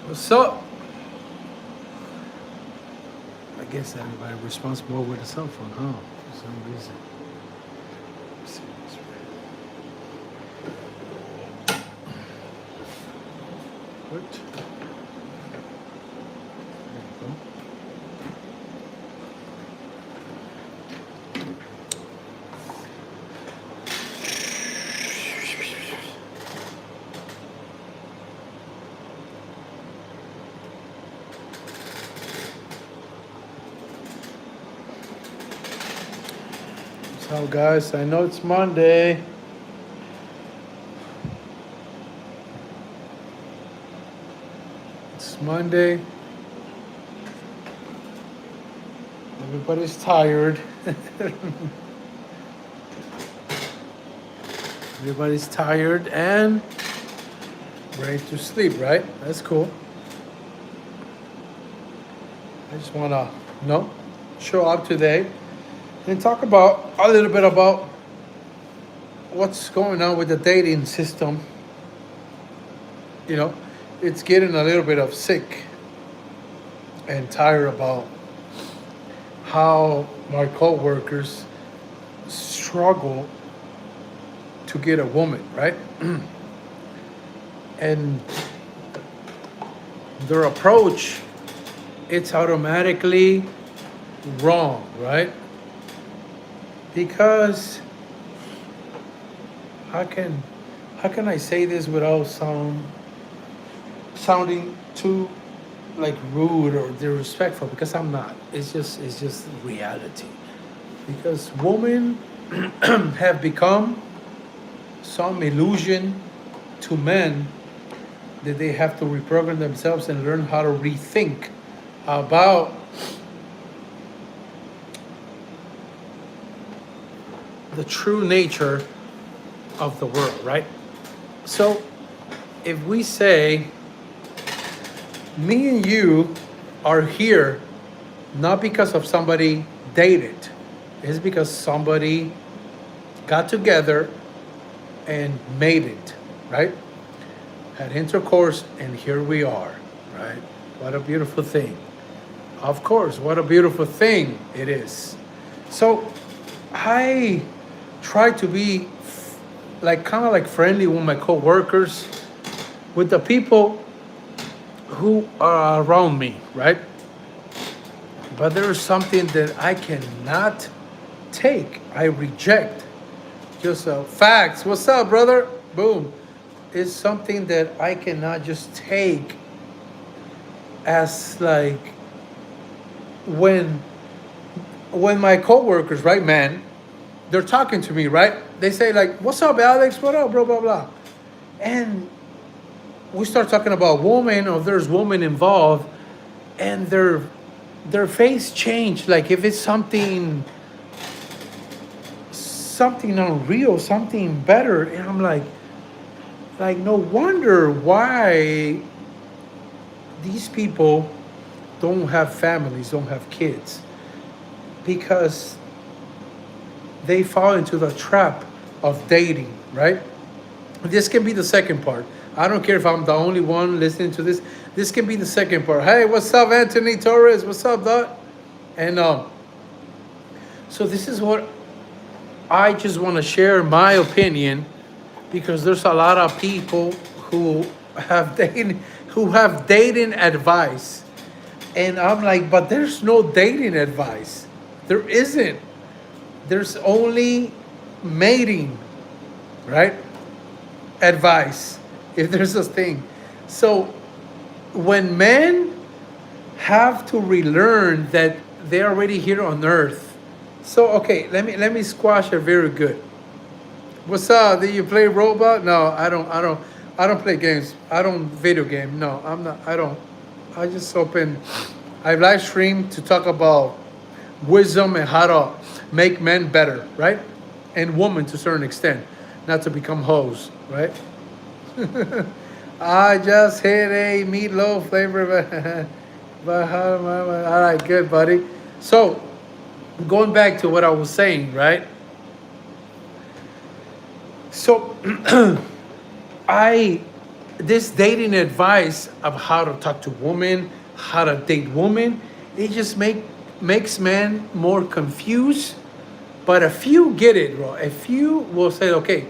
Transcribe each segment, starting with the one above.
What's up? I guess everybody responds more with a cell phone, huh? For some reason. Let's see this right. What? There you go. So, guys, I know it's Monday. It's Monday. Everybody's tired. Everybody's tired and ready to sleep, right? That's cool. I just want to, show up today and talk about a little bit about what's going on with the dating system. You know, it's getting a little bit of sick and tired about how my coworkers struggle to get a woman, right? And their approach, it's automatically wrong, right? Because how can how can I say this without sounding too like rude or disrespectful? Because I'm not. It's just reality. Because women have become some illusion to men that they have to reprogram themselves and learn how to rethink about the true nature of the world, right? So if we say me and you are here not because of somebody dated, it's because somebody got together and made it, right? Had intercourse, and here we are, right? What a beautiful thing. Of course, what a beautiful thing it is. So I try to be like kind of like friendly with my coworkers, with the people who are around me, right? But there is something that I cannot take. I reject. Just facts. What's up, brother? Boom. Is something that I cannot just take as like when my coworkers, right, man, they're talking to me, right? They say like, "What's up, Alex? What up, blah blah blah," and we start talking about women, or there's women involved, and their face changed. Like if it's something unreal, something better, and I'm like no wonder why these people don't have families, don't have kids, because they fall into the trap of dating, right? This can be the second part. I don't care if I'm the only one listening to this. This can be the second part. Hey, what's up, Anthony Torres? What's up, Doc? And so this is what I just want to share my opinion, because there's a lot of people who have dating advice, and I'm like, but there's no dating advice. There isn't. There's only mating, right? Advice, if there's a thing. So when men have to relearn that they're already here on earth. So okay, let me squash it very good. What's up? Do you play robot? No, I don't play games. I don't video game. No, I'm not. I don't. I just open. I live stream to talk about wisdom and how to make men better, right? And women to a certain extent, not to become hoes, right? I just hit a meatloaf flavor, but all right, good, buddy. So going back to what I was saying, right? So I this dating advice of how to talk to women, how to date women, it just makes men more confused. But a few get it, bro. A few will say, okay,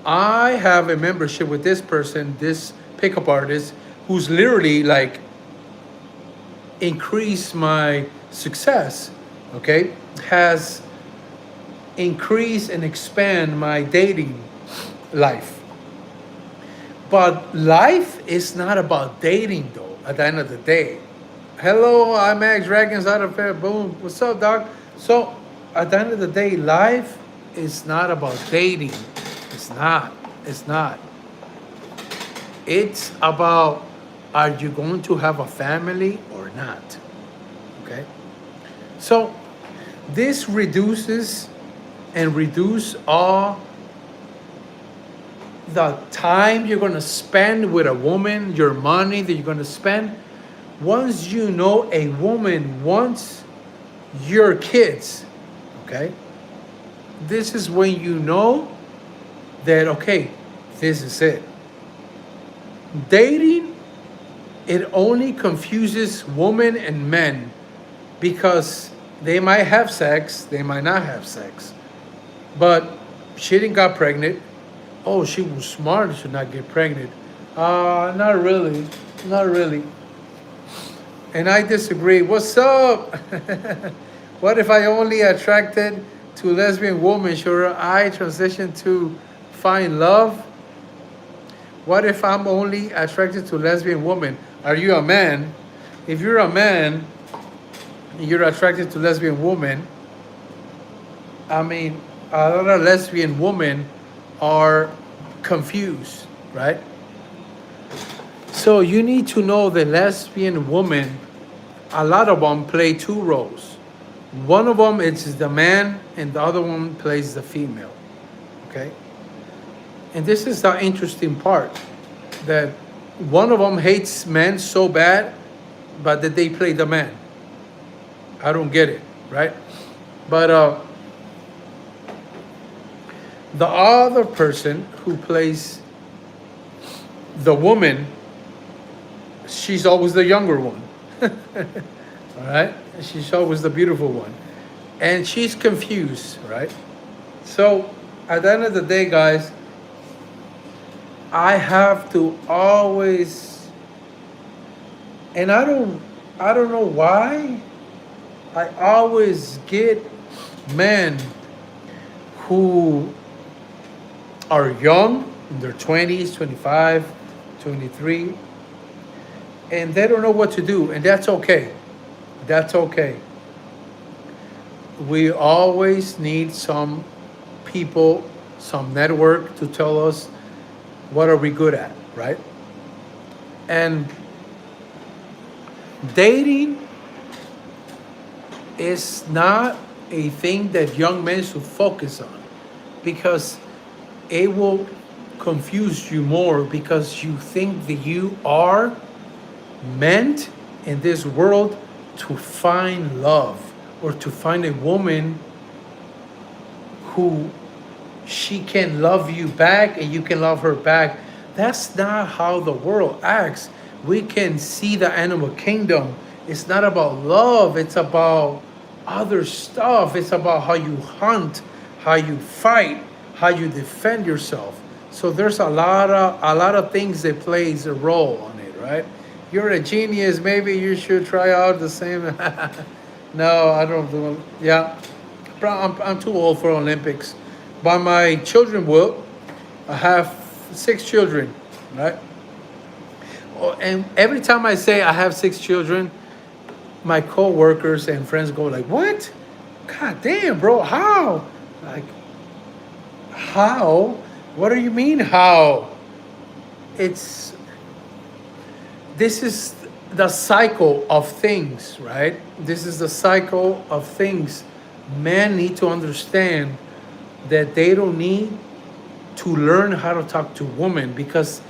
I have a membership with this person, this pickup artist, who's literally like increased my success, okay, has increased and expand my dating life. But life is not about dating though, at the end of the day. Hello, I'm Max Dragons out of fair. Boom. What's up, dog? So at the end of the day, life is not about dating. It's not. It's not. It's about, are you going to have a family or not? Okay. So this reduces and reduce all the time you're going to spend with a woman, your money that you're going to spend. Once you know a woman wants your kids, okay, this is when you know that, okay, this is it. Dating, it only confuses women and men because they might have sex, they might not have sex. But she didn't got pregnant. Oh, she was smart to not get pregnant. Not really. Not really. And I disagree. What's up? What if I only attracted to lesbian women? Should I transition to find love? What if I'm only attracted to lesbian women? Are you a man? If you're a man, you're attracted to lesbian women. I mean, a lot of lesbian women are confused, right? So you need to know the lesbian woman, a lot of them play two roles. One of them is the man and the other one plays the female, okay? And this is the interesting part, that one of them hates men so bad, but that they play the man. I don't get it, right? But the other person who plays the woman, she's always the younger one. All right? She's always the beautiful one. And she's confused, right? So at the end of the day, guys, I have to always, and I don't know why, I always get men who are young, in their 20s, 25, 23, and they don't know what to do, and that's okay. That's okay. We always need some people, some network to tell us what are we good at, right? And dating is not a thing that young men should focus on, because it will confuse you more, because you think that you are meant in this world to find love, or to find a woman who she can love you back and you can love her back. That's not how the world acts. We can see the animal kingdom. It's not about love, it's about other stuff. It's about how you hunt, how you fight, how you defend yourself. So there's a lot of things that plays a role on it, right? You're a genius, maybe you should try out the same. No, I don't do. Yeah, I'm too old for Olympics, but my children will. I have 6 children, right? Oh, and every time I say I have 6 children, my co-workers and friends go like, "What? God damn, bro, how?" Like, how? What do you mean how? This is the cycle of things, right? This is the cycle of things. Men need to understand that they don't need to learn how to talk to women, because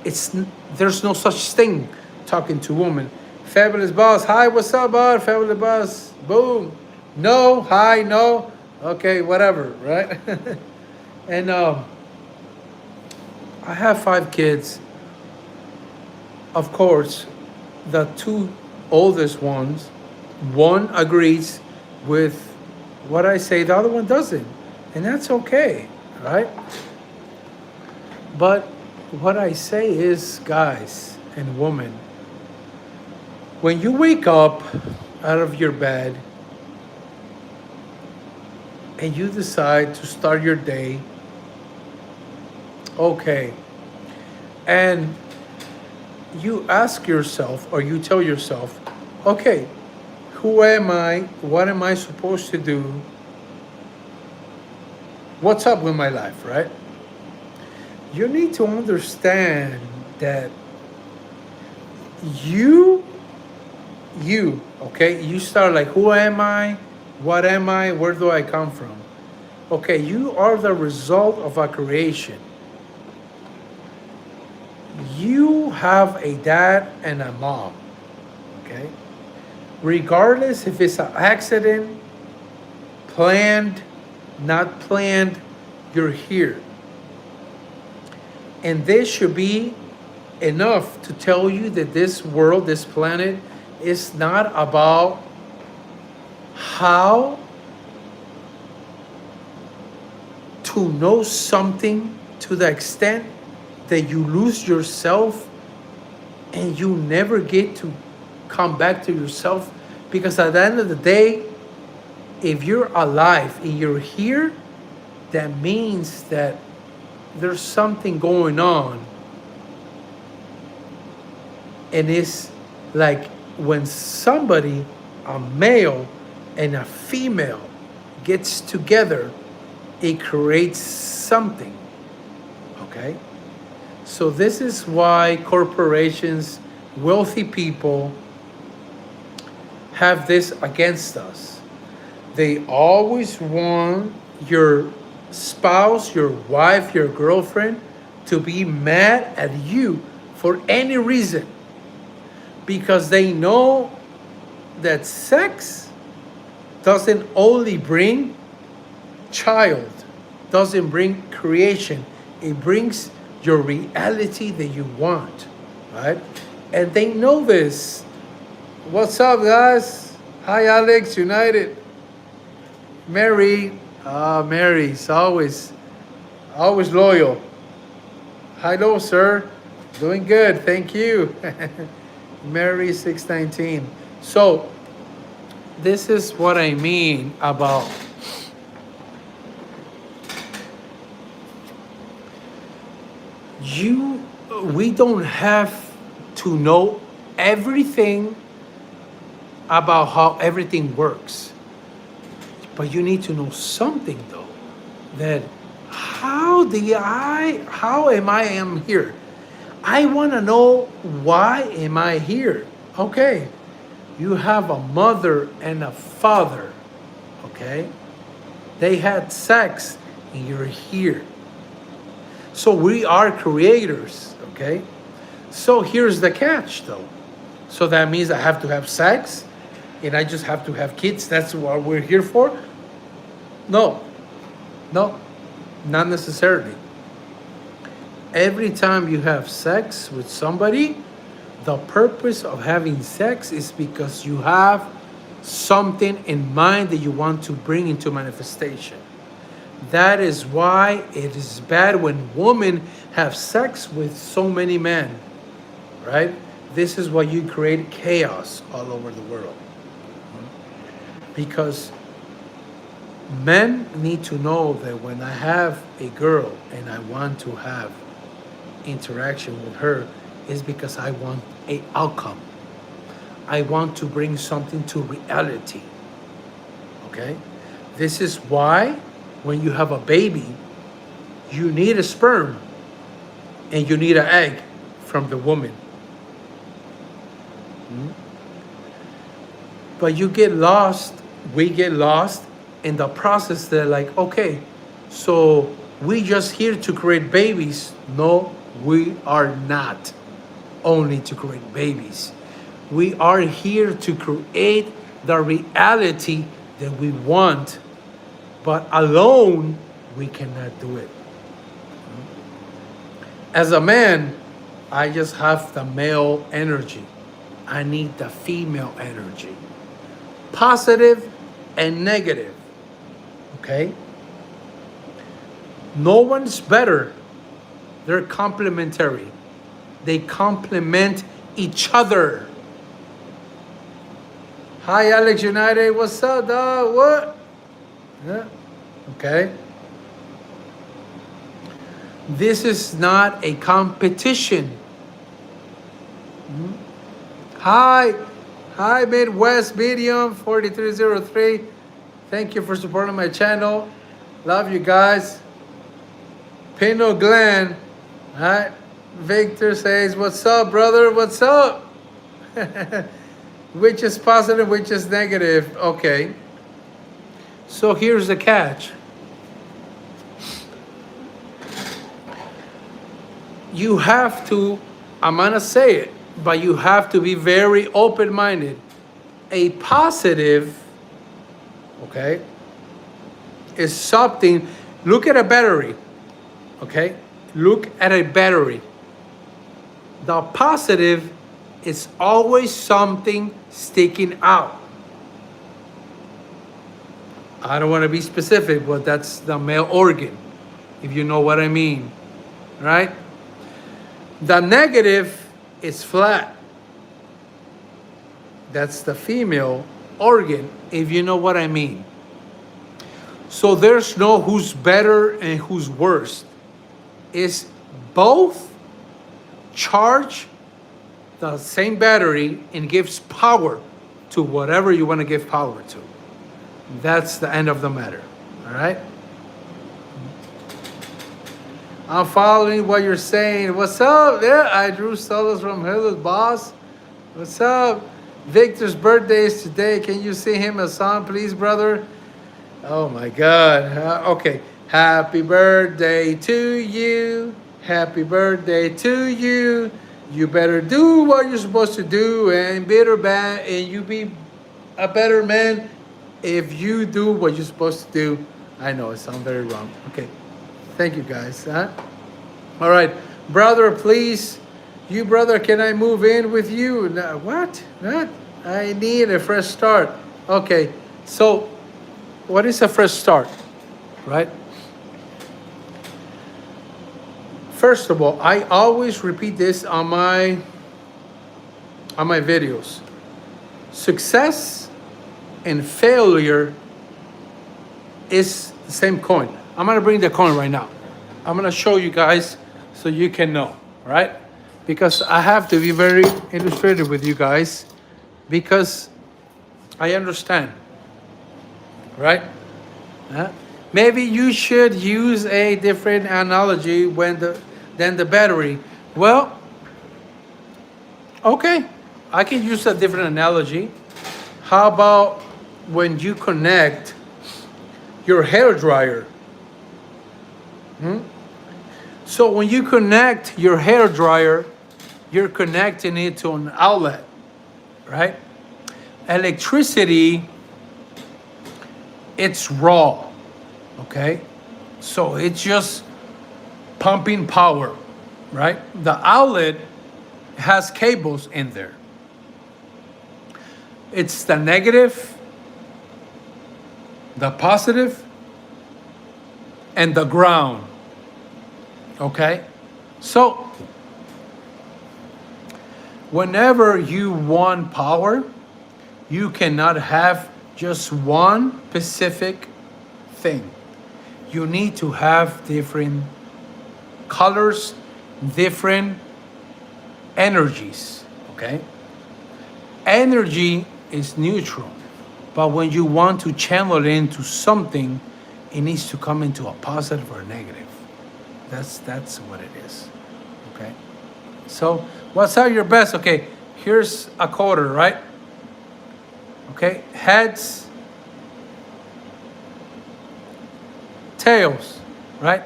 there's no such thing talking to women. Fabulous boss, hi, what's up, bud? Fabulous boss, boom. No, hi, no, okay, whatever, right? And I have 5 kids. Of course, the two oldest ones, one agrees with what I say, the other one doesn't. And that's okay, right? But what I say is, guys and women, when you wake up out of your bed and you decide to start your day, okay, and you ask yourself or you tell yourself, okay, who am I? What am I supposed to do? What's up with my life, right? You need to understand that you, okay, you start like, who am I? What am I? Where do I come from? Okay, you are the result of a creation. You have a dad and a mom, okay? Regardless if it's an accident, planned, not planned, you're here. And this should be enough to tell you that this world, this planet, is not about how to know something to the extent that you lose yourself and you never get to come back to yourself. Because at the end of the day, if you're alive and you're here, that means that there's something going on. And it's like when somebody, a male and a female, gets together, it creates something. Okay? So this is why corporations, wealthy people have this against us. They always want your spouse, your wife, your girlfriend to be mad at you for any reason. Because they know that sex doesn't only bring child, doesn't bring creation, it brings your reality that you want, right? And they know this. What's up, guys? Hi, Alex, United. Mary, Mary's always loyal. Hello, sir. Doing good, thank you. Mary 619. So, this is what I mean about you. We don't have to know everything about how everything works. But you need to know something though. That how am I am here? I want to know why am I here? Okay. You have a mother and a father. Okay? They had sex and you're here. So we are creators, okay? So here's the catch though. So that means I have to have sex and I just have to have kids. That's what we're here for? No, not necessarily. Every time you have sex with somebody, the purpose of having sex is because you have something in mind that you want to bring into manifestation. That is why it is bad when women have sex with so many men, right? This is why you create chaos all over the world. Because men need to know that when I have a girl and I want to have interaction with her, is because I want an outcome. I want to bring something to reality. Okay? This is why when you have a baby, you need a sperm and you need an egg from the woman. But you get lost, we get lost in the process. They're like, okay, so we just here to create babies. No, we are not only to create babies. We are here to create the reality that we want, but alone we cannot do it. As a man, I just have the male energy. I need the female energy. Positive and negative. Okay? No one's better. They're complementary. They complement each other. Hi, Alex United. What's up, dog? What? Yeah. Okay. This is not a competition. Mhm. Hi. Hi, Midwest Medium 4303. Thank you for supporting my channel. Love you guys. Pino Glenn. All right. Victor says, what's up, brother? What's up? Which is positive, which is negative. Okay. So here's the catch. You have to, I'm going to say it, but you have to be very open-minded. A positive, okay, is something, look at a battery, okay? Look at a battery. The positive is always something sticking out. I don't want to be specific, but that's the male organ, if you know what I mean, right? The negative is flat. That's the female organ, if you know what I mean. So there's no who's better and who's worse. It's both charge the same battery and gives power to whatever you want to give power to. That's the end of the matter. All right? I'm following what you're saying. What's up? Yeah, I drew solos from Hilda's boss. What's up? Victor's birthday is today. Can you sing him a song, please, brother? Oh my God. Okay. Happy birthday to you. Happy birthday to you. You better do what you're supposed to do and you be a better man if you do what you're supposed to do. I know it sounds very wrong. Okay. Thank you, guys. Huh? All right. Brother, please. You, brother, can I move in with you? No, what? What? I need a fresh start. Okay. So, what is a fresh start? Right? First of all, I always repeat this on my videos. Success and failure is the same coin. I'm gonna bring the coin right now. I'm gonna show you guys so you can know, right? Because I have to be very illustrative with you guys because I understand, right? Maybe you should use a different analogy than the battery. Well, okay, I can use a different analogy. How about when you connect your hair dryer? So when you connect your hair dryer, you're connecting it to an outlet, right? Electricity, it's raw, okay? So it's just pumping power, right? The outlet has cables in there. It's the negative, the positive, and the ground. Okay? So, whenever you want power, you cannot have just one specific thing. You need to have different colors, different energies. Okay? Energy is neutral, but when you want to channel it into something, it needs to come into a positive or a negative. That's what it is. Okay. So what's out your best? Okay, here's a quarter, right? Okay, heads, tails, right?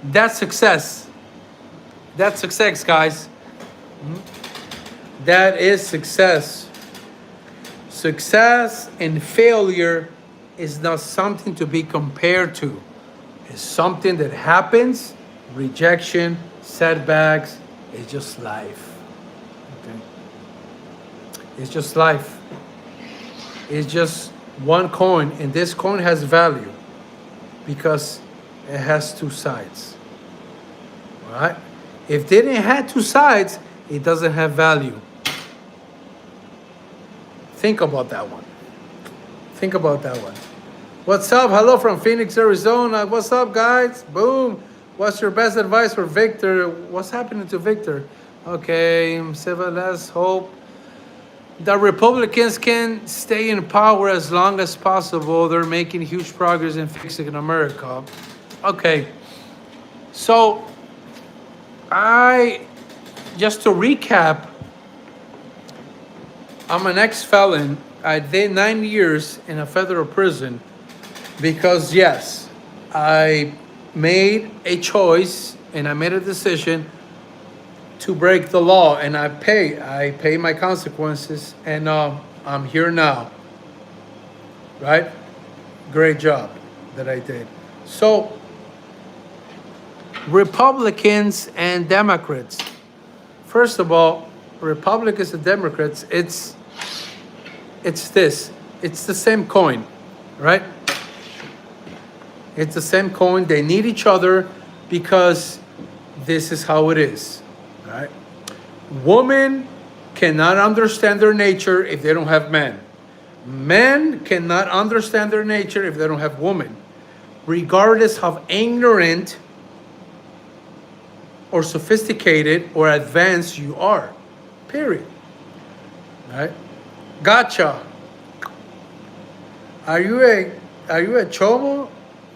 That's success. That's success, guys. That is success. Success and failure is not something to be compared to. It's something that happens, rejection, setbacks, It's just life. Okay. It's just life. It's just one coin, and this coin has value because it has two sides. All right? If they didn't have two sides, it doesn't have value. Think about that one. Think about that one. What's up? Hello from Phoenix, Arizona. What's up, guys? Boom. What's your best advice for Victor? What's happening to Victor? Okay, Silva, let's hope the Republicans can stay in power as long as possible. They're making huge progress in fixing America. Okay, so just to recap, I'm an ex-felon. I did 9 years in a federal prison because, yes, I made a choice and I made a decision to break the law, and I pay my consequences, and I'm here now. Right? Great job that I did. So, Republicans and Democrats. First of all, Republicans and Democrats, it's this. It's the same coin, right? It's the same coin. They need each other because this is how it is, right? Women cannot understand their nature if they don't have men. Men cannot understand their nature if they don't have women, regardless how ignorant or sophisticated or advanced you are, period, right? Gotcha. Are you a chomo?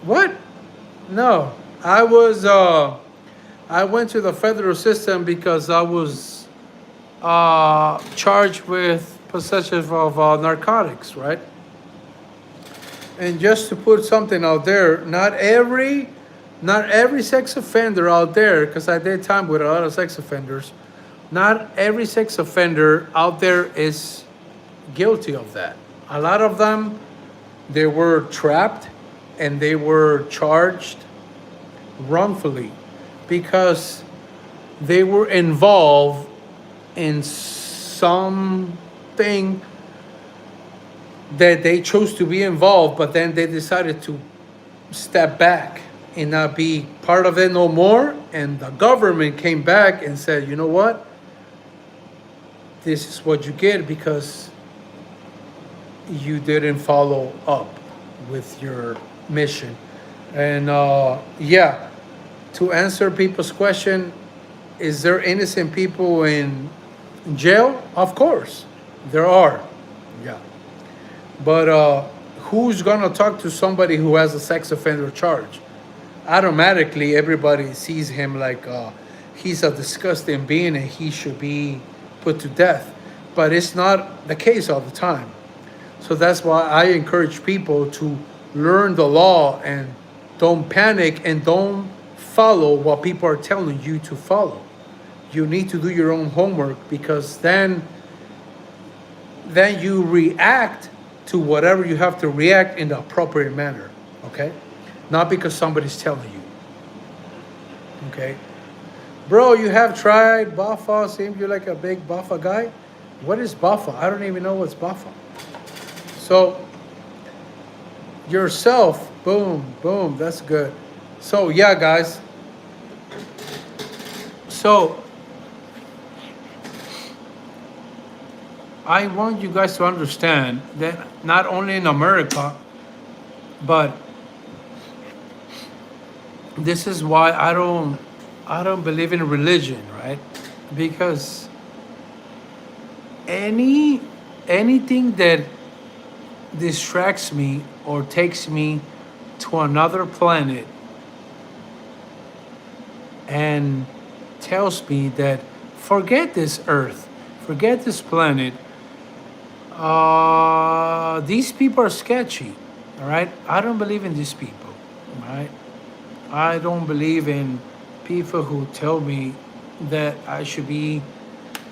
What? No. I went to the federal system because I was charged with possession of narcotics, right? And just to put something out there, not every sex offender out there, because I did time with a lot of sex offenders, not every sex offender out there is guilty of that. A lot of them, they were trapped and they were charged wrongfully because they were involved in something that they chose to be involved, but then they decided to step back and not be part of it no more. And the government came back and said, you know what? This is what you get because you didn't follow up with your mission. And yeah, to answer people's question, is there innocent people in jail? Of course, there are. Yeah. But who's gonna talk to somebody who has a sex offender charge? Automatically, everybody sees him like he's a disgusting being and he should be put to death. But it's not the case all the time. So that's why I encourage people to learn the law and don't panic and don't follow what people are telling you to follow. You need to do your own homework because then you react to whatever you have to react in the appropriate manner, okay? Not because somebody's telling you, okay? Bro, you have tried Bafa, seems you're like a big Bafa guy. What is Bafa? I don't even know what's Bafa. So, yourself, boom, boom, that's good. So, yeah, guys. So, I want you guys to understand that not only in America, but this is why I don't believe in religion, right? Because anything that distracts me or takes me to another planet and tells me that forget this earth, forget this planet, these people are sketchy, all right? I don't believe in these people, all right? I don't believe in people who tell me that I should be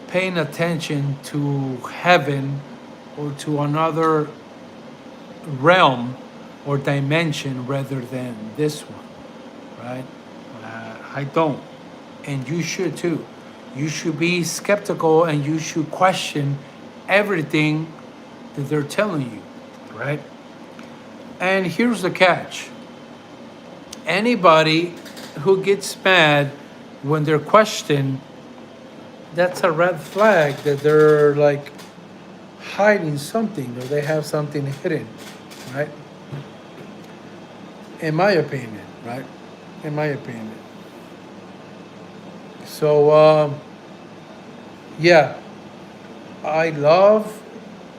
paying attention to heaven or to another realm or dimension rather than this one, right? I don't, and you should too. You should be skeptical and you should question everything that they're telling you, right? And here's the catch: anybody who gets mad when they're questioned, that's a red flag that they're like hiding something or they have something hidden, right? In my opinion, right? In my opinion. So, yeah, I love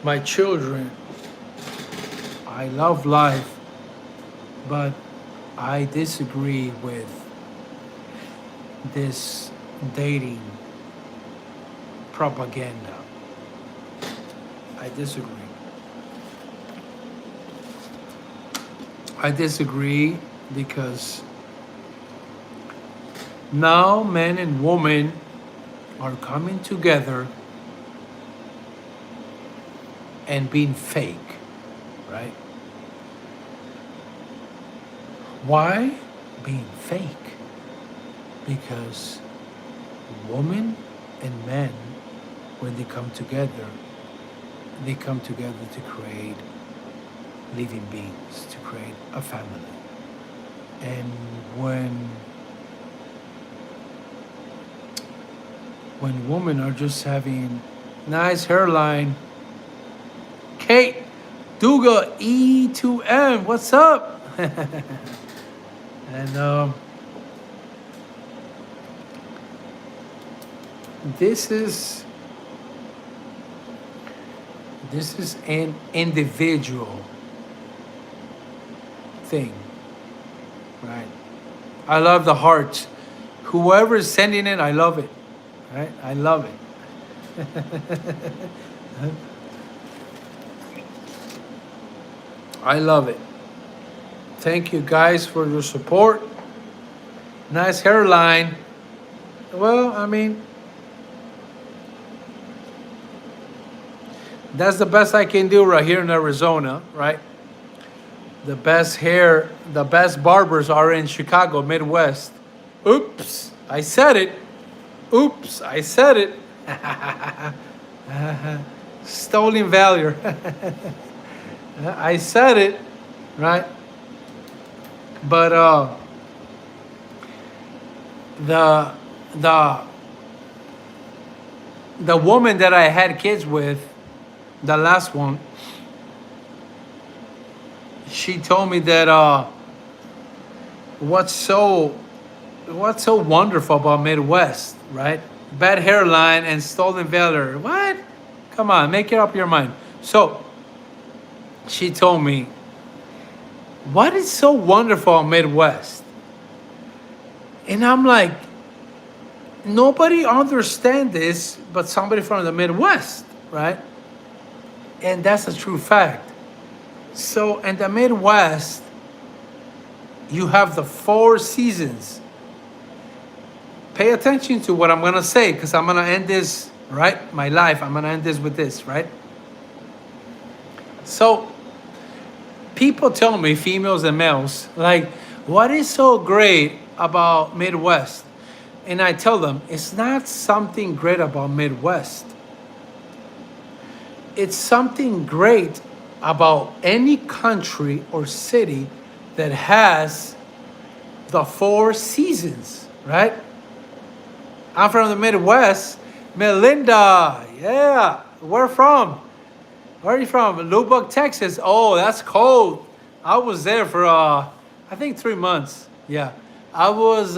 my children. I love life, but I disagree with this dating propaganda. I disagree. I disagree because now men and women are coming together and being fake, right? Why being fake? Because women and men, when they come together to create living beings, to create a family. And when women are just having nice hairline, Kate Duga E2M, what's up? And this is an individual thing, right? I love the heart. Whoever is sending it, I love it, right? I love it. I love it. Thank you guys for your support. Nice hairline. Well, I mean, that's the best I can do right here in Arizona, right? The best barbers are in Chicago, Midwest. Oops, I said it. Oops, I said it. Stolen valor. I said it, right? But the the woman that I had kids with, the last one, she told me that what's so wonderful about Midwest, right? Bad hairline and stolen valor. What? Come on, make it up your mind. So she told me, what is so wonderful about Midwest? And I'm like, nobody understands this but somebody from the Midwest, right? And that's a true fact. So in the Midwest, you have the 4 seasons. Pay attention to what I'm going to say because I'm going to end this, right? My life, I'm going to end this with this, right? So people tell me, females and males, like, what is so great about Midwest? And I tell them, it's not something great about Midwest. It's something great about any country or city that has the 4 seasons, right? I'm from the Midwest. Melinda, yeah. Where from? Where are you from? Lubbock, Texas. Oh, that's cold. I was there for, I think 3 months. Yeah. I was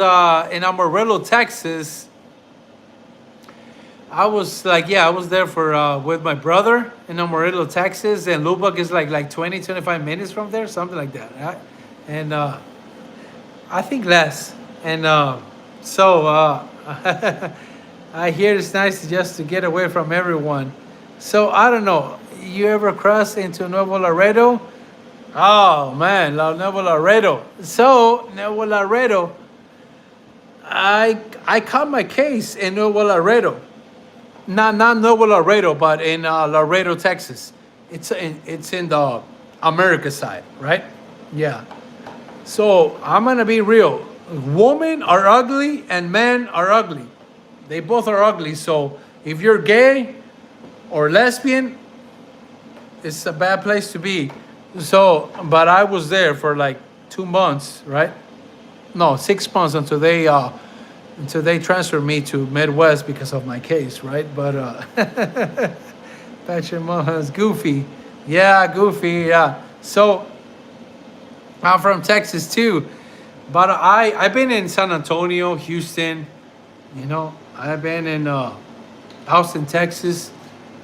in Amarillo, Texas. I was there for with my brother in Amarillo, Texas, and Lubbock is like 20, 25 minutes from there, something like that, right? And I think less. And so I hear it's nice just to get away from everyone. So I don't know. You ever cross into Nuevo Laredo? Oh man, Nuevo Laredo. So Nuevo Laredo, I caught my case in Nuevo Laredo. Not Nuevo Laredo, but in Laredo, Texas. It's in the America side, right? Yeah. So I'm gonna be real. Women are ugly and men are ugly. They both are ugly. So if you're gay or lesbian, it's a bad place to be. So, but I was there for like 2 months, right? No, 6 months until they transferred me to Midwest because of my case, right? But Patrick Mahomes, Goofy, yeah, Goofy, yeah. So I'm from Texas too, but I've been in San Antonio, Houston, you know, I've been in Austin, Texas.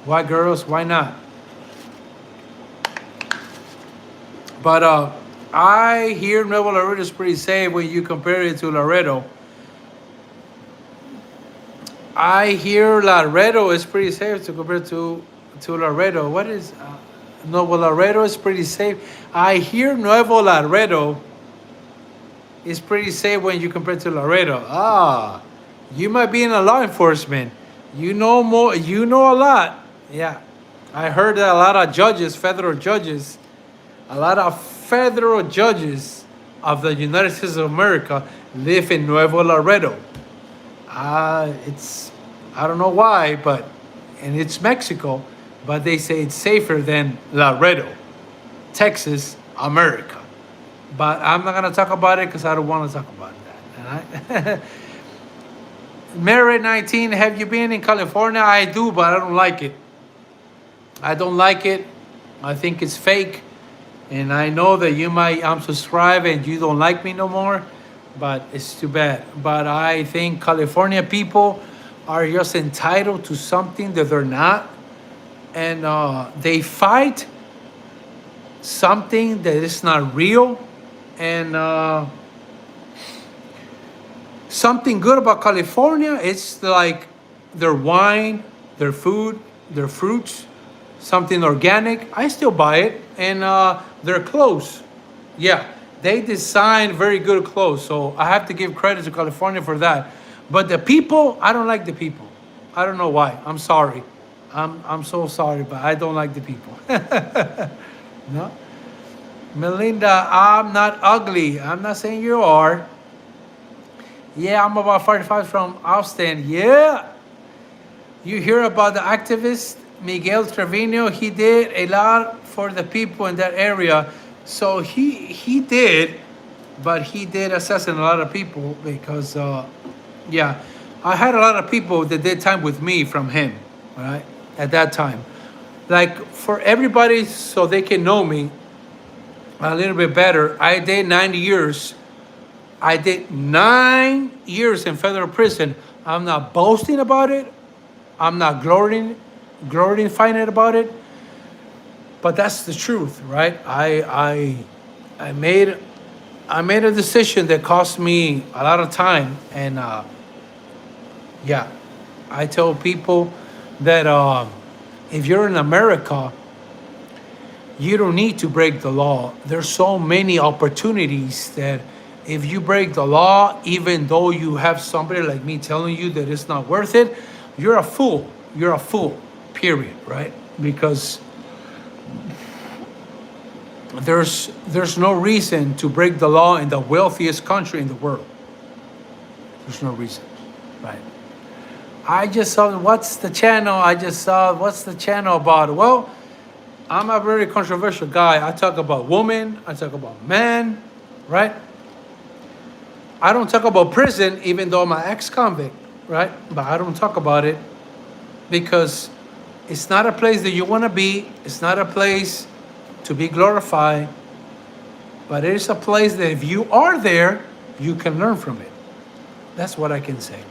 White girls, why not? But I hear Nuevo Laredo is pretty safe when you compare it to Laredo. I hear Laredo is pretty safe to compare to Laredo. What is Nuevo Laredo is pretty safe. I hear Nuevo Laredo is pretty safe when you compare to Laredo. Ah, you might be in a law enforcement. You know more. You know a lot. Yeah, I heard that a lot of judges, federal judges, a lot of federal judges of the United States of America live in Nuevo Laredo. It's I don't know why, but and it's Mexico, but they say it's safer than Laredo, Texas, America. But I'm not gonna talk about it because I don't want to talk about that. And I, Merit 19, have you been in California? I do, but I don't like it. I don't like it. I think it's fake. And I know that you might unsubscribe and you don't like me no more, but it's too bad. But I think California people are just entitled to something that they're not. And they fight something that is not real. And something good about California, it's like their wine, their food, their fruits, something organic. I still buy it. And their clothes. Yeah, they design very good clothes. So I have to give credit to California for that. But the people, I don't like the people. I don't know why. I'm sorry. I'm so sorry, but I don't like the people. No? Melinda, I'm not ugly. I'm not saying you are. Yeah, I'm about 45 from Austin. Yeah. You hear about the activist Miguel Trevino? He did a lot for the people in that area. So he did, but he did assassinate a lot of people because yeah, I had a lot of people that did time with me from him, right? At that time. Like for everybody so they can know me a little bit better, I did 90 years. I did 9 years in federal prison. I'm not boasting about it. I'm not glorifying it about it. But that's the truth, right? I made a decision that cost me a lot of time, and yeah, I tell people that if you're in America, you don't need to break the law. There's so many opportunities that if you break the law, even though you have somebody like me telling you that it's not worth it, you're a fool. You're a fool, period, right? Because there's no reason to break the law in the wealthiest country in the world. There's no reason, right? I just saw what's the channel? What's the channel about? Well, I'm a very controversial guy. I talk about women, I talk about men, right? I don't talk about prison, even though I'm an ex-convict, right? But I don't talk about it because it's not a place that you want to be. It's not a place to be glorified. But it is a place that if you are there, you can learn from it. That's what I can say.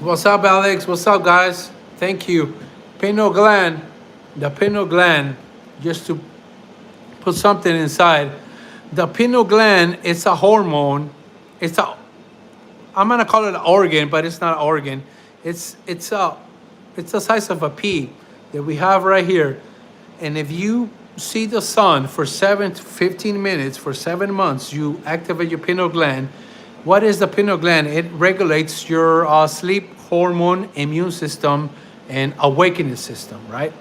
What's up, Alex? What's up, guys? Thank you. Pineal gland, the pineal gland, just to put something inside. The pineal gland is a hormone. I'm gonna call it an organ, but it's not an organ. It's the size of a pea that we have right here. And if you see the sun for 7 to 15 minutes for 7 months, you activate your pineal gland. What is the pineal gland? It regulates your sleep hormone, immune system, and awakening system, right?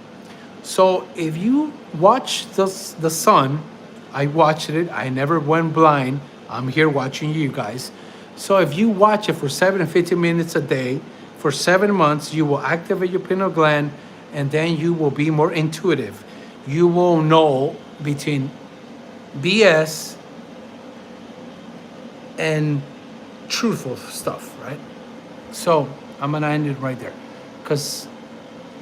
So if you watch the sun, I watched it. I never went blind. I'm here watching you guys. So if you watch it for 7 to 15 minutes a day for 7 months, you will activate your pineal gland, and then you will be more intuitive. You will know between BS and truthful stuff, right? So I'm gonna end it right there, because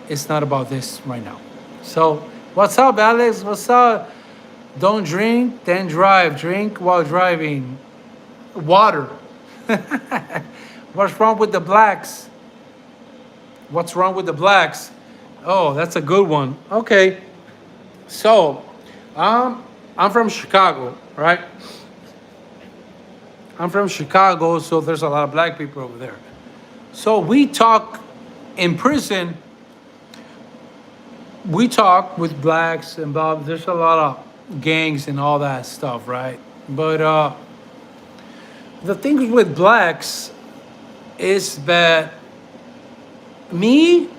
it's not about this right now. So what's up, Alex? What's up? Don't drink, then drive. Drink while driving. Water. What's wrong with the blacks? What's wrong with the blacks? Oh, that's a good one. Okay. So, I'm from Chicago, right? I'm from Chicago, so there's a lot of black people over there. So we talk in prison. We talk with blacks and blah. There's a lot of gangs and all that stuff, right? But the thing with blacks is that me,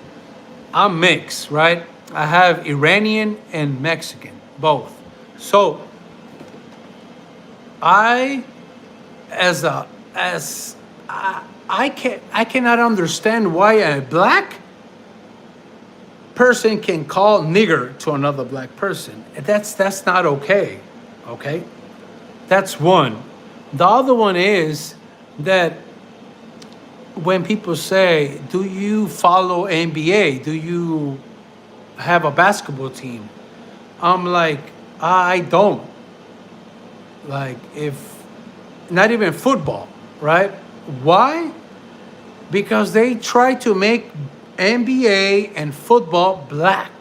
I'm mixed, right? I have Iranian and Mexican, both. So I, as I cannot understand why a black person can call nigger to another black person. That's not okay. Okay? That's one. The other one is that when people say, "Do you follow NBA? Do you have a basketball team?" I'm like, I don't. Like, if not even football, right? Why? Because they try to make NBA and football black,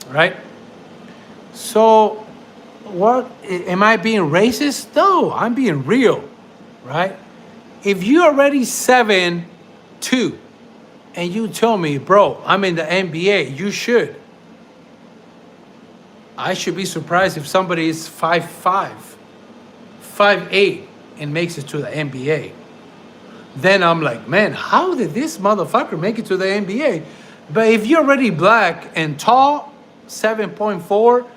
right? So, what am I being racist? No, I'm being real, right? If you're already 7'2", and you tell me, bro, I'm in the NBA, you should. I should be surprised if somebody is 5'5", 5'8", and makes it to the NBA. Then I'm like, man, how did this motherfucker make it to the NBA? But if you're already black and tall, 7.4,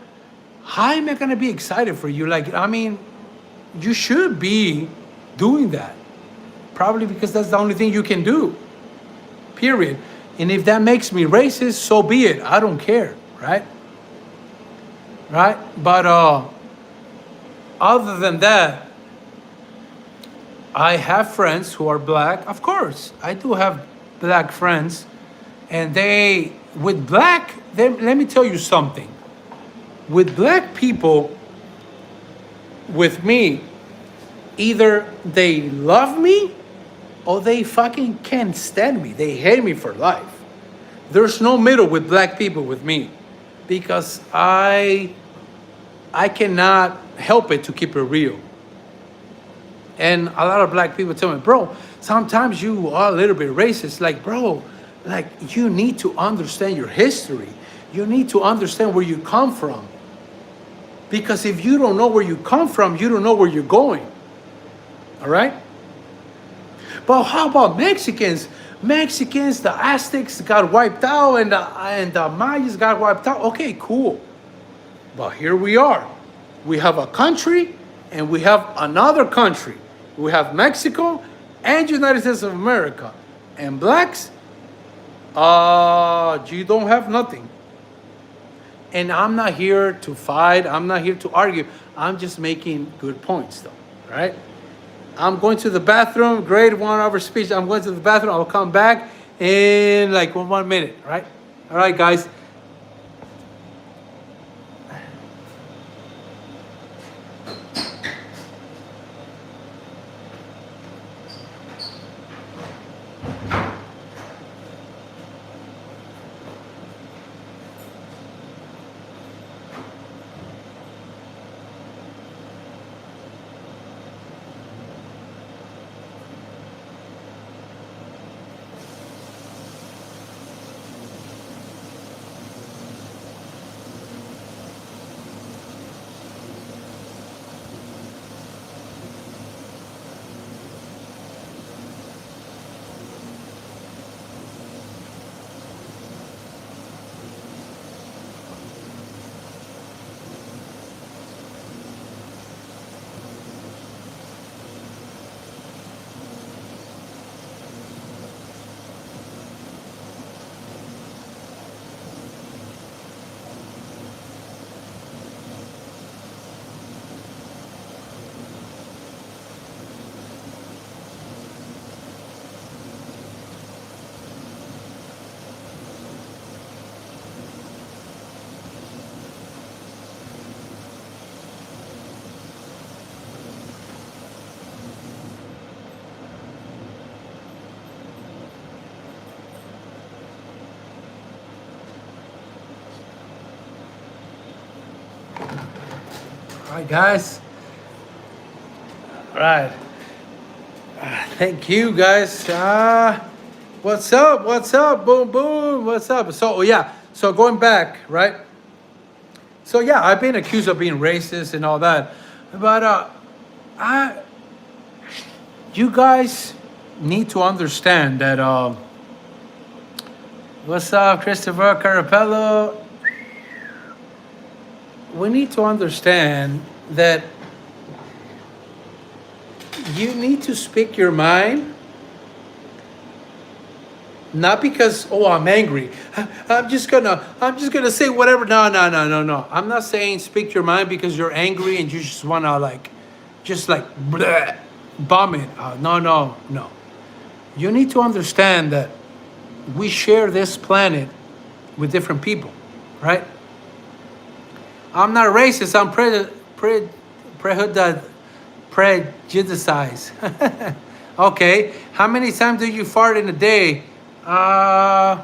how am I gonna be excited for you? Like, I mean, you should be doing that. Probably because that's the only thing you can do. Period. And if that makes me racist, so be it. I don't care, right? Right? But other than that, I have friends who are black. Of course, I do have black friends. And with black, let me tell you something. With black people, with me, either they love me or they fucking can't stand me. They hate me for life. There's no middle with black people with me, because I cannot help it to keep it real. And a lot of black people tell me, bro, sometimes you are a little bit racist. Like, bro, like, you need to understand your history. You need to understand where you come from. Because if you don't know where you come from, you don't know where you're going. All right? But how about Mexicans? Mexicans, the Aztecs got wiped out, and the Mayas got wiped out. Okay, cool. But here we are. We have a country, and we have another country. We have Mexico and United States of America. And blacks, you don't have nothing. And I'm not here to fight. I'm not here to argue. I'm just making good points, though, right? I'm going to the bathroom. Great 1 hour speech. I'm going to the bathroom. I'll come back in like 1 minute, right? All right, guys. right, guys. All right. Thank you, guys. What's up? What's up? Boom, boom. What's up? So, yeah. So, going back, right? So, yeah, I've been accused of being racist and all that. But I, you guys need to understand that. What's up, Christopher Carapello? We need to understand that you need to speak your mind, not because I'm angry. I'm just gonna say whatever. No, no, no, no, no. I'm not saying speak your mind because you're angry and you just wanna just bleh, bomb it. No, no, no. You need to understand that we share this planet with different people, right? I'm not racist. I'm prejudiced. Okay. How many times do you fart in a day? I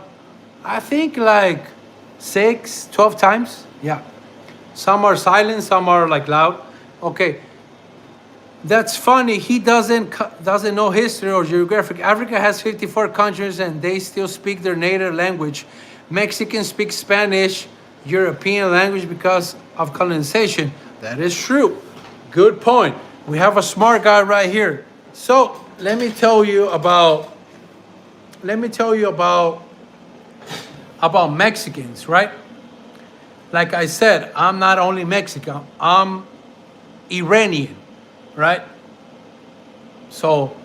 think like 6, 12 times. Yeah. Some are silent, some are like loud. Okay. That's funny. He doesn't know history or geographic. Africa has 54 countries and they still speak their native language. Mexicans speak Spanish, European language because of colonization. That is true. Good point. We have a smart guy right here. So let me tell you about Mexicans, right? Like I said, I'm not only Mexican, I'm Iranian, right? So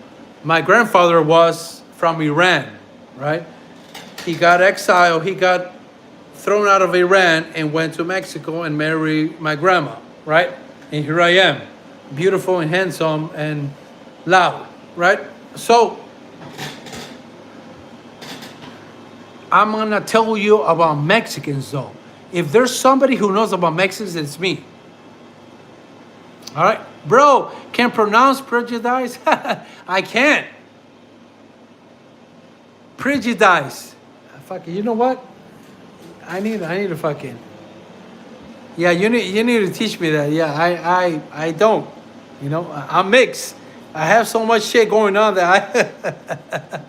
my grandfather was from Iran, right? He got exiled, he got thrown out of Iran and went to Mexico and married my grandma, right? And here I am, beautiful and handsome and loud, right? So I'm gonna tell you about Mexicans though. If there's somebody who knows about Mexicans, it's me. All right, bro, can pronounce prejudice? I can't. Prejudice. Fucking, you know what? I need to fucking. Yeah, you need to teach me that. Yeah, I don't. You know, I'm mixed. I have so much shit going on that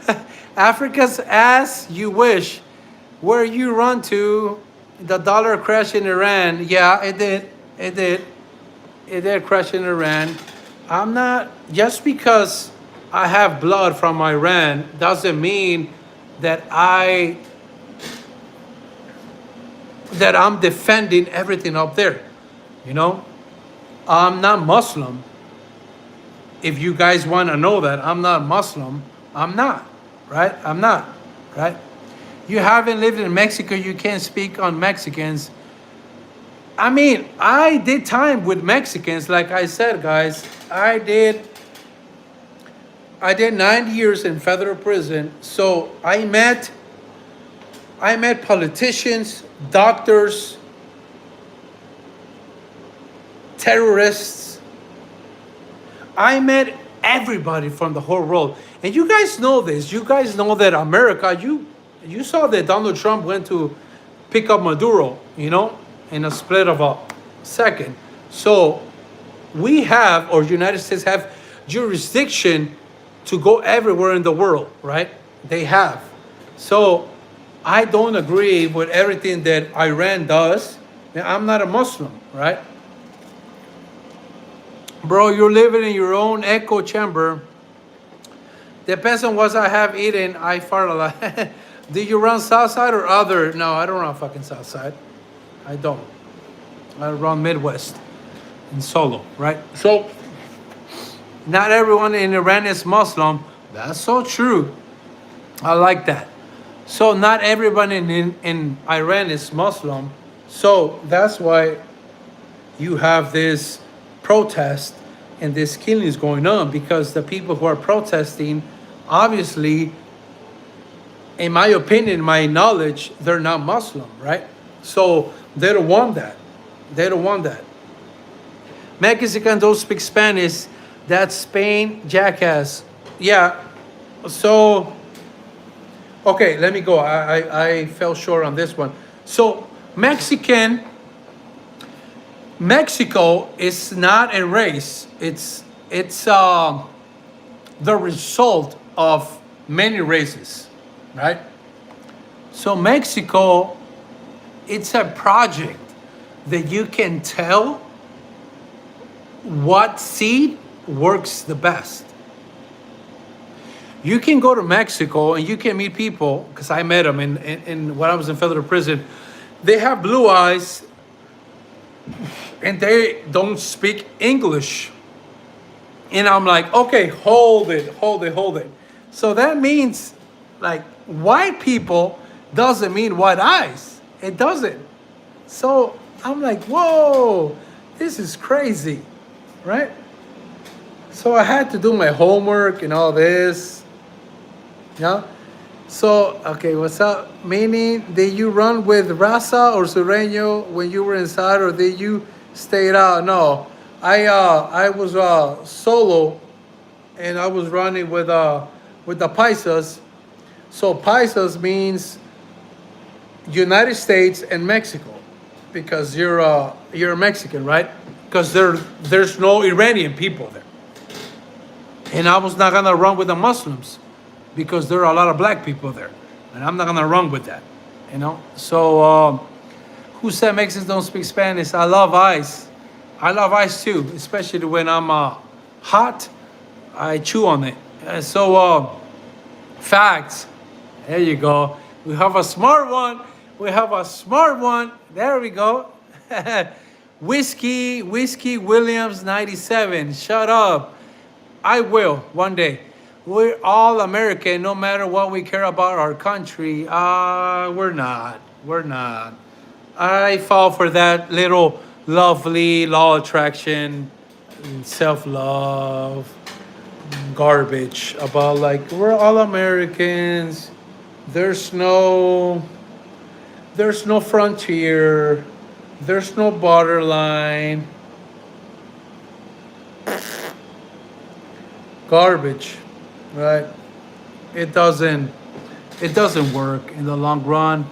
I. Africa's ass, you wish. Where you run to, the dollar crash in Iran. Yeah, it did. It did. It did crash in Iran. I'm not, just because I have blood from Iran doesn't mean that I'm defending everything up there. You know? I'm not Muslim. If you guys want to know that, I'm not Muslim. I'm not. Right? I'm not. Right? You haven't lived in Mexico, you can't speak on Mexicans. I mean, I did time with Mexicans, like I said, guys. I did 9 years in federal prison. So I met politicians, doctors, terrorists. I met everybody from the whole world. And you guys know this. You guys know that America, you saw that Donald Trump went to pick up Maduro, you know, in a split of a second. So we have, or United States have, jurisdiction to go everywhere in the world, right? They have. So I don't agree with everything that Iran does. I'm not a Muslim, right? Bro, you're living in your own echo chamber. Depends on what I have eaten. I fart a lot. Do you run Southside or other? No, I don't run fucking Southside. I don't. I run Midwest in Solo, right? So, not everyone in Iran is Muslim. That's so true. I like that. So, not everyone in Iran is Muslim. So, that's why you have this protest and this killing is going on, because the people who are protesting, obviously, in my opinion, my knowledge, they're not Muslim, right? So they don't want that. They don't want that. Mexicans don't speak Spanish. That's Spain, jackass. Yeah. So, okay, let me go. I fell short on this one. So Mexican Mexico is not a race. It's the result of many races, right? So Mexico, it's a project that you can tell what seed works the best. You can go to Mexico and you can meet people, because I met them in when I was in federal prison. They have blue eyes and they don't speak English. And I'm like, okay, hold it, hold it, hold it. So that means like white people doesn't mean white eyes. It doesn't. So I'm like, whoa, this is crazy, right? So I had to do my homework and all this. Yeah. So, okay, what's up? Meaning, did you run with Raza or Sureño when you were inside, or did you stay out? No, I was solo, and I was running with the Paisas. So Paisas means United States and Mexico, because you're a Mexican, right? Because there's no Iranian people there, and I was not gonna run with the Muslims, because there are a lot of black people there, and I'm not gonna run with that, you know. So, who said Mexicans don't speak Spanish? I love ice. I love ice too, especially when I'm hot. I chew on it. So, facts. There you go. We have a smart one. We have a smart one. There we go. Whiskey Williams 97. Shut up. I will one day. We're all American, no matter what we care about our country. We're not. We're not. I fall for that little lovely law attraction, self-love, garbage about like we're all Americans. There's no frontier. There's no borderline. Garbage. Right? It doesn't work in the long run.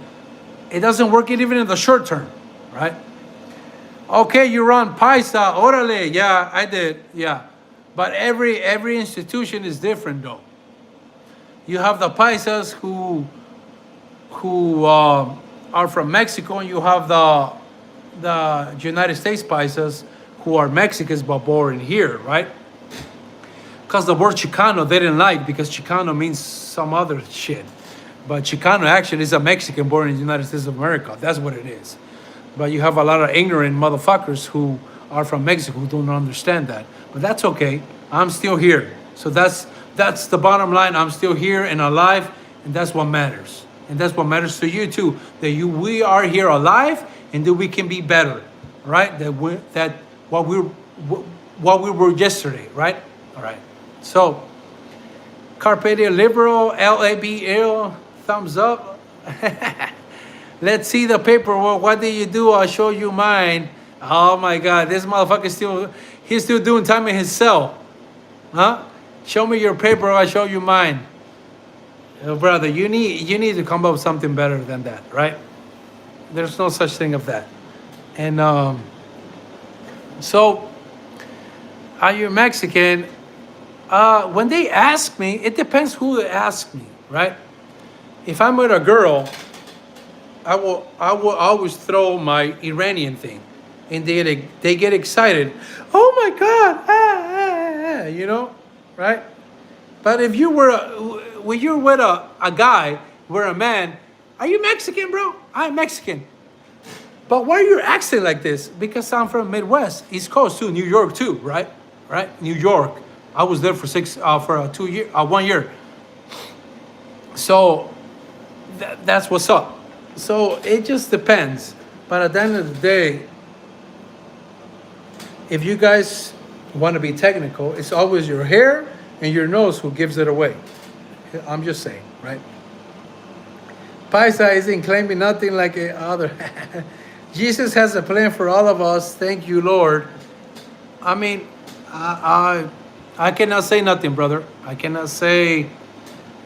It doesn't work even in the short term, right? Okay, you run Paisa, orale, yeah, I did, yeah. But every institution is different though. You have the Paisas who are from Mexico, and you have the United States Paisas who are Mexicans but born here, right? Because the word Chicano they didn't like, because Chicano means some other shit. But Chicano actually is a Mexican born in the United States of America. That's what it is. But you have a lot of ignorant motherfuckers who are from Mexico who don't understand that. But that's okay. I'm still here. So that's the bottom line. I'm still here and alive, and that's what matters. And that's what matters to you too. That we are here alive, and that we can be better, right? That what we were yesterday, right? All right. So, Carpe Diem Liberal, LABL, thumbs up. Let's see the paperwork. What did you do? I'll show you mine. Oh my God, this motherfucker he's still doing time in his cell. Huh? Show me your paper, I'll show you mine. Oh, brother, you need to come up with something better than that, right? There's no such thing of that. And so, are you Mexican? When they ask me, it depends who they ask me, right? If I'm with a girl, I will always throw my Iranian thing, and they get excited. Oh my God, you know, right? But if you were when you're with a guy, we're a man, are you Mexican, bro? I'm Mexican. But why are you acting like this? Because I'm from Midwest, East Coast too, New York too, right? Right, New York. I was there for 1 year. So that's what's up. So it just depends. But at the end of the day, if you guys want to be technical, it's always your hair and your nose who gives it away. I'm just saying, right? Paisa isn't claiming nothing like other. Jesus has a plan for all of us. Thank you, Lord. I mean, I cannot say nothing, brother. I cannot say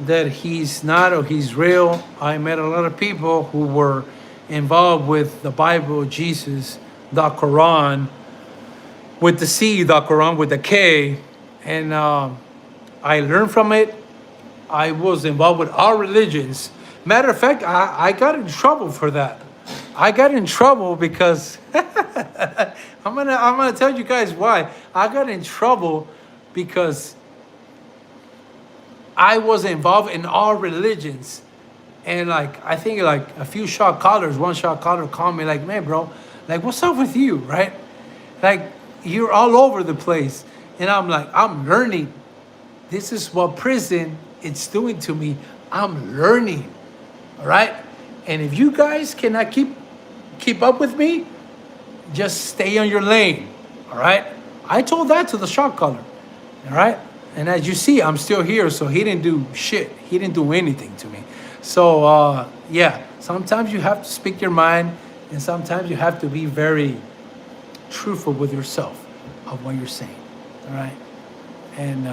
that he's not or he's real. I met a lot of people who were involved with the Bible, Jesus, the Quran with the C, the Quran with the K, and I learned from it. I was involved with all religions. Matter of fact, I got in trouble for that. I got in trouble because I'm gonna tell you guys why. I got in trouble because I was involved in all religions. And like I think like a few shot callers, one shot caller called me like, man, bro, like what's up with you, right? Like you're all over the place. And I'm like, I'm learning. This is what prison it's doing to me. I'm learning. All right. And if you guys cannot keep up with me, just stay on your lane. All right. I told that to the shot caller. All right. And as you see, I'm still here. So he didn't do shit. He didn't do anything to me. So yeah, sometimes you have to speak your mind, and sometimes you have to be very truthful with yourself of what you're saying. All right. And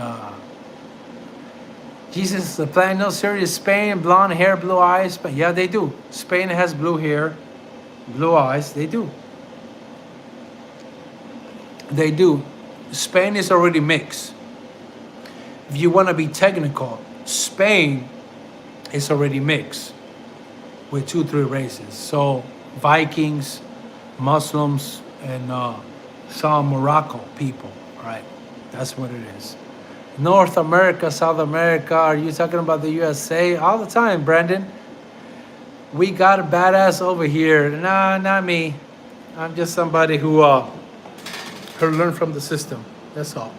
Jesus, the planet, no serious. Spain, blonde hair, blue eyes. But yeah, they do. Spain has blue hair, blue eyes. They do. They do. Spain is already mixed. If you want to be technical, Spain is already mixed with 2-3 races. So Vikings, Muslims, and some Morocco people. Right? That's what it is. North America, South America. Are you talking about the USA? All the time, Brandon. We got a badass over here. Nah, not me. I'm just somebody who learned from the system. That's all.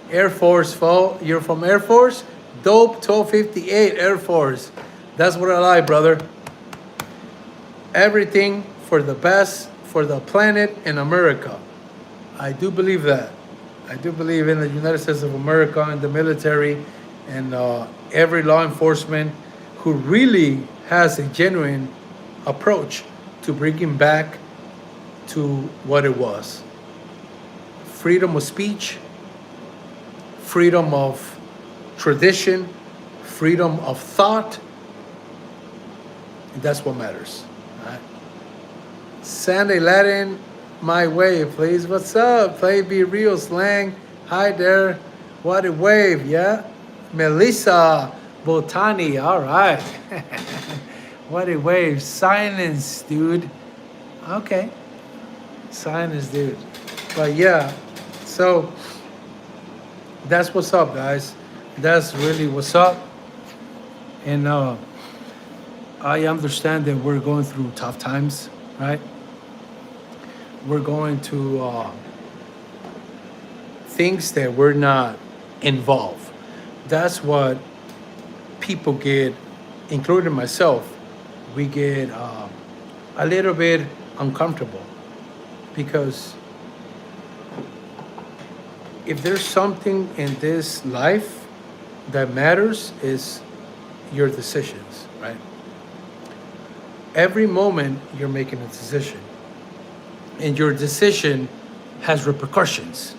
Air Force, foe. You're from Air Force? Dope 1258 Air Force. That's what I like, brother. Everything for the best for the planet and America. I do believe that. I do believe in the United States of America and the military and every law enforcement who really has a genuine approach to bringing back to what it was. Freedom of speech, freedom of tradition, freedom of thought. That's what matters. All right? Sunday Latin, my wave, please. What's up? Play Be Real Slang. Hi there. What a wave, yeah? Melissa Botani, all right. What a wave. Silence, dude. Okay. Silence, dude. But yeah, so that's what's up, guys. That's really what's up. And I understand that we're going through tough times, right? We're going to things that we're not involved. That's what people get, including myself. We get a little bit uncomfortable because if there's something in this life that matters is your decisions, right? Every moment you're making a decision, and your decision has repercussions,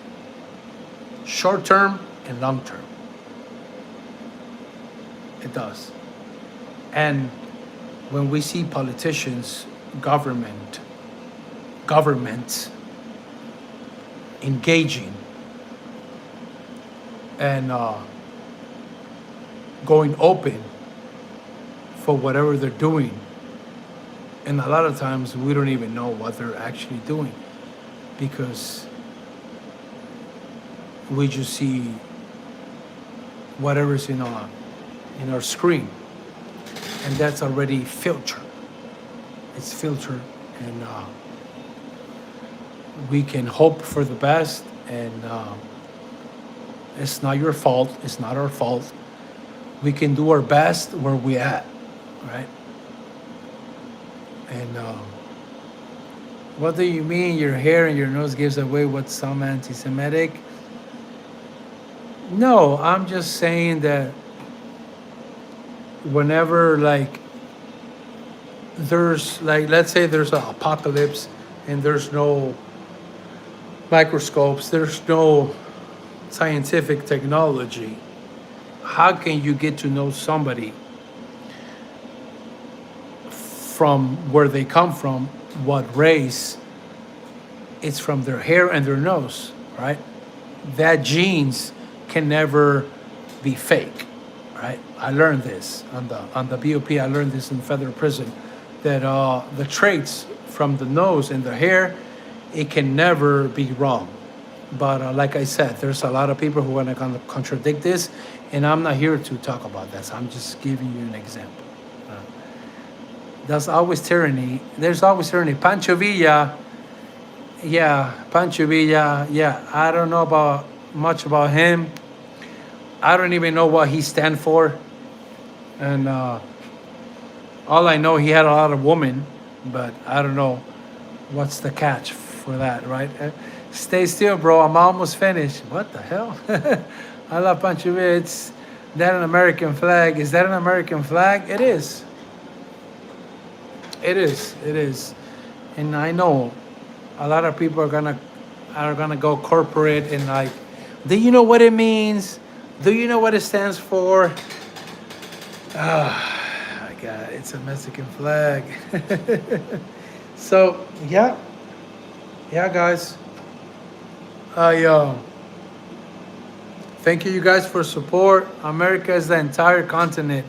short term and long term. It does. And when we see politicians, governments engaging and going open for whatever they're doing, and a lot of times we don't even know what they're actually doing because we just see whatever's in our screen, and that's already filtered. It's filtered, and we can hope for the best, and it's not your fault. It's not our fault. We can do our best where we at, right? And what do you mean your hair and your nose gives away what's some anti-Semitic? No, I'm just saying that whenever like there's like, let's say there's an apocalypse and there's no microscopes, there's no scientific technology, how can you get to know somebody from where they come from, what race, it's from their hair and their nose, right? That genes can never be fake, right? I learned this on the BOP. I learned this in federal prison that the traits from the nose and the hair, it can never be wrong. But like I said, there's a lot of people who are going to contradict this, and I'm not here to talk about that. So I'm just giving you an example. There's always tyranny. There's always tyranny. Pancho Villa, yeah, Pancho Villa, yeah. I don't know about much about him. I don't even know what he stands for, and all I know, he had a lot of women, but I don't know what's the catch for that, right? Stay still, bro. I'm almost finished. What the hell? I love Pancho Villa. It's that an American flag? Is that an American flag? It is. It is. It is. And I know a lot of people are gonna go corporate and like, do you know what it means? Do you know what it stands for? Ah, my God, it's a Mexican flag. So yeah, guys. I thank you guys for support. America is the entire continent.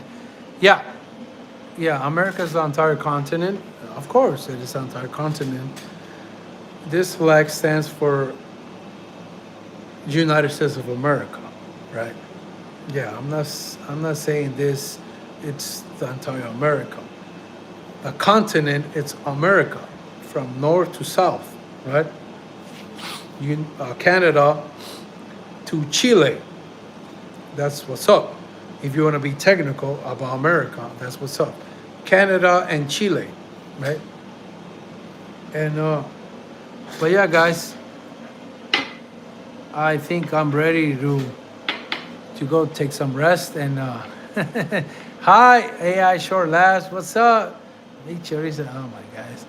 Yeah, America is the entire continent. Of course, it is the entire continent. This flag stands for United States of America, right? Yeah, I'm not saying this. It's the entire America. The continent, it's America, from north to south, right? Canada to Chile. That's what's up. If you want to be technical about America, that's what's up. Canada and Chile, right? And but yeah, guys, I think I'm ready to go take some rest. And hi, AI Short Last, what's up? Hey, Teresa. Oh my guys,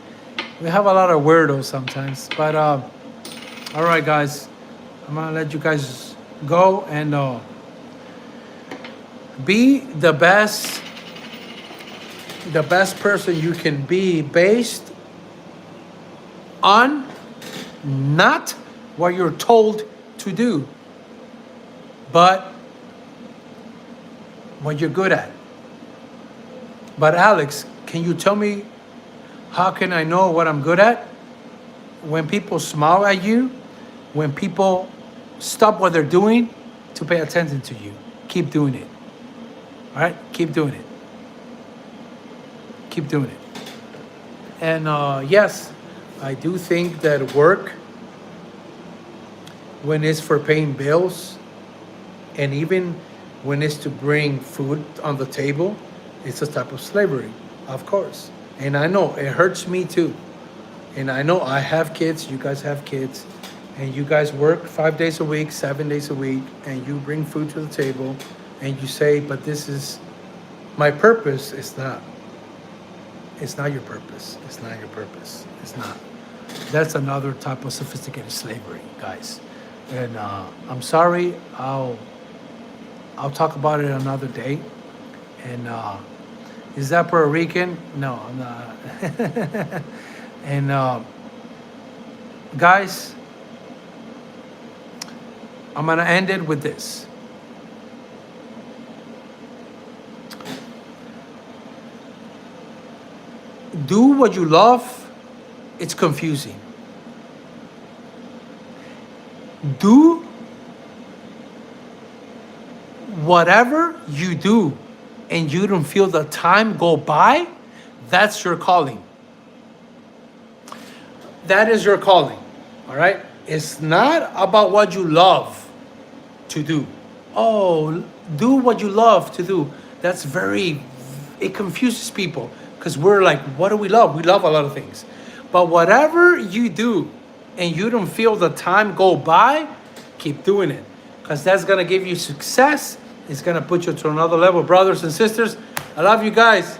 we have a lot of weirdos sometimes, but all right, guys, I'm gonna let you guys go and be the best person you can be, based on not what you're told to do, but what you're good at. But Alex, can you tell me, how can I know what I'm good at? When people smile at you, when people stop what they're doing to pay attention to you, keep doing it. All right? Keep doing it. Keep doing it. And yes, I do think that work, when it's for paying bills, and even when it's to bring food on the table, it's a type of slavery, of course. And I know it hurts me too. And I know I have kids, you guys have kids, and you guys work 5 days a week, 7 days a week, and you bring food to the table, and you say, but this is my purpose. It's not. It's not your purpose. It's not your purpose. It's not. That's another type of sophisticated slavery, guys. And I'm sorry. I'll talk about it another day. And is that Puerto Rican? No, I'm not. And guys, I'm gonna end it with this. Do what you love. It's confusing. Do whatever you do and you don't feel the time go by, that's your calling. That is your calling. All right? It's not about what you love to do. Oh, do what you love to do. That's it confuses people, because we're like, what do we love? We love a lot of things. But whatever you do and you don't feel the time go by, keep doing it, because that's going to give you success. It's going to put you to another level. Brothers and sisters, I love you guys.